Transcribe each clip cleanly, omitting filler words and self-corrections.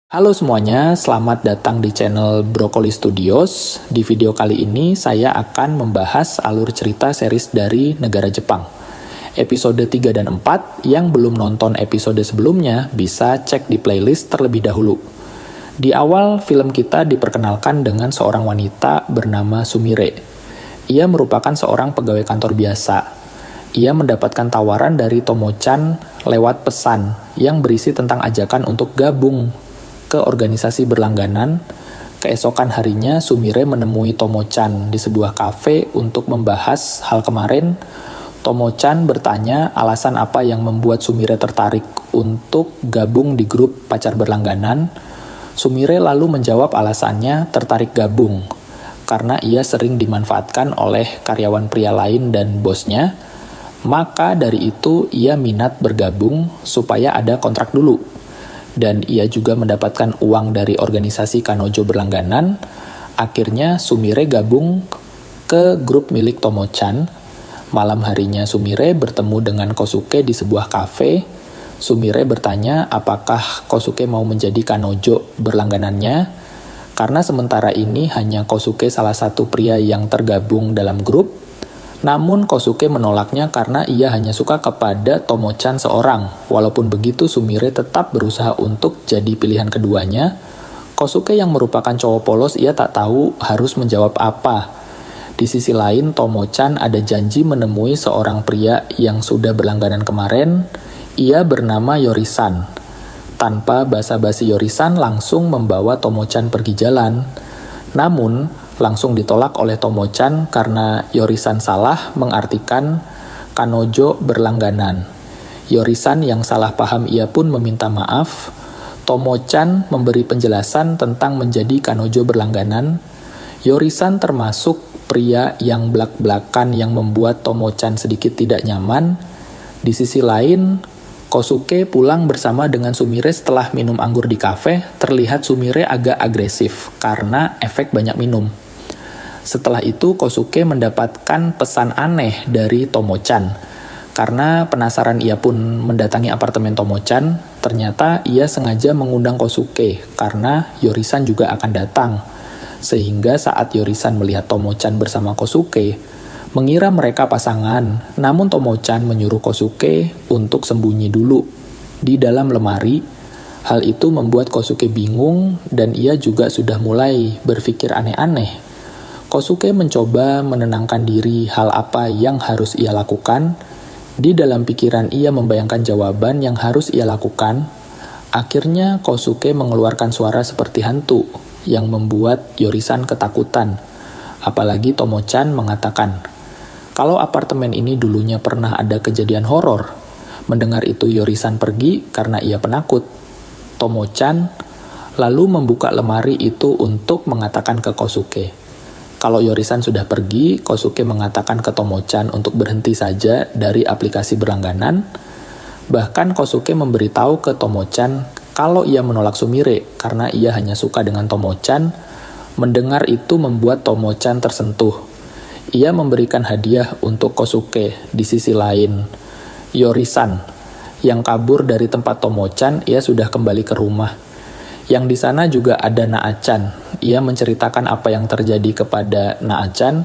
Halo semuanya, selamat datang di channel Broccoli Studios. Di video kali ini saya akan membahas alur cerita series dari negara Jepang. Episode 3 dan 4 yang belum nonton episode sebelumnya bisa cek di playlist terlebih dahulu. Di awal film kita diperkenalkan dengan seorang wanita bernama Sumire. Ia merupakan seorang pegawai kantor biasa. Ia mendapatkan tawaran dari Tomo-chan lewat pesan yang berisi tentang ajakan untuk gabung ke organisasi berlangganan. Keesokan harinya, Sumire menemui Tomo-chan di sebuah kafe untuk membahas hal kemarin. Tomo-chan bertanya alasan apa yang membuat Sumire tertarik untuk gabung di grup pacar berlangganan. Sumire lalu menjawab alasannya tertarik gabung, karena ia sering dimanfaatkan oleh karyawan pria lain dan bosnya. Maka dari itu ia minat bergabung supaya ada kontrak dulu. Dan ia juga mendapatkan uang dari organisasi Kanojo berlangganan. Akhirnya Sumire gabung ke grup milik Tomo-chan. Malam harinya Sumire bertemu dengan Kosuke di sebuah kafe. Sumire bertanya apakah Kosuke mau menjadi Kanojo berlangganannya. Karena sementara ini hanya Kosuke salah satu pria yang tergabung dalam grup. Namun Kosuke menolaknya karena ia hanya suka kepada Tomo-chan seorang. Walaupun begitu, Sumire tetap berusaha untuk jadi pilihan keduanya. Kosuke yang merupakan cowok polos, ia tak tahu harus menjawab apa. Di sisi lain, Tomo-chan ada janji menemui seorang pria yang sudah berlangganan kemarin. Ia bernama Yori-san. Tanpa basa-basi, Yori-san langsung membawa Tomo-chan pergi jalan. Namun, langsung ditolak oleh Tomo-chan karena Yori-san salah mengartikan Kanojo berlangganan. Yori-san yang salah paham ia pun meminta maaf. Tomo-chan memberi penjelasan tentang menjadi Kanojo berlangganan. Yori-san termasuk pria yang blak-blakan yang membuat Tomo-chan sedikit tidak nyaman. Di sisi lain, Kosuke pulang bersama dengan Sumire setelah minum anggur di kafe. Terlihat Sumire agak agresif karena efek banyak minum. Setelah itu, Kosuke mendapatkan pesan aneh dari Tomo-chan. Karena penasaran, ia pun mendatangi apartemen Tomo-chan. Ternyata ia sengaja mengundang Kosuke karena Yori-san juga akan datang. Sehingga saat Yori-san melihat Tomo-chan bersama Kosuke, mengira mereka pasangan. Namun Tomo-chan menyuruh Kosuke untuk sembunyi dulu di dalam lemari. Hal itu membuat Kosuke bingung dan ia juga sudah mulai berpikir aneh-aneh. Kosuke mencoba menenangkan diri hal apa yang harus ia lakukan. Di dalam pikiran ia membayangkan jawaban yang harus ia lakukan. Akhirnya Kosuke mengeluarkan suara seperti hantu yang membuat Yori-san ketakutan. Apalagi Tomo-chan mengatakan, kalau apartemen ini dulunya pernah ada kejadian horor. Mendengar itu Yori-san pergi karena ia penakut. Tomo-chan lalu membuka lemari itu untuk mengatakan ke Kosuke. Kalau Yori-san sudah pergi, Kosuke mengatakan ke Tomo-chan untuk berhenti saja dari aplikasi berlangganan. Bahkan Kosuke memberitahu ke Tomo-chan kalau ia menolak Sumire karena ia hanya suka dengan Tomo-chan. Mendengar itu membuat Tomo-chan tersentuh. Ia memberikan hadiah untuk Kosuke. Di sisi lain, Yori-san yang kabur dari tempat Tomo-chan, ia sudah kembali ke rumah. Yang di sana juga ada Naa-chan. Ia menceritakan apa yang terjadi kepada Naa-chan.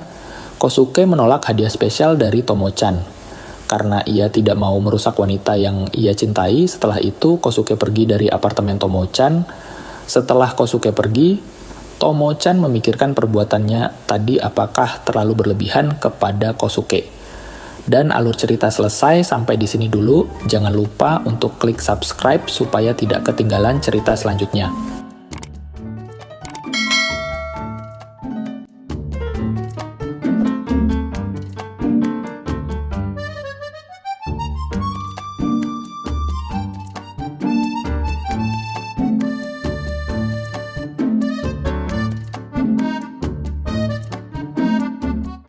Kosuke menolak hadiah spesial dari Tomo-chan karena ia tidak mau merusak wanita yang ia cintai. Setelah itu, Kosuke pergi dari apartemen Tomo-chan. Setelah Kosuke pergi, Tomo-chan memikirkan perbuatannya tadi apakah terlalu berlebihan kepada Kosuke. Dan alur cerita selesai sampai di sini dulu. Jangan lupa untuk klik subscribe supaya tidak ketinggalan cerita selanjutnya.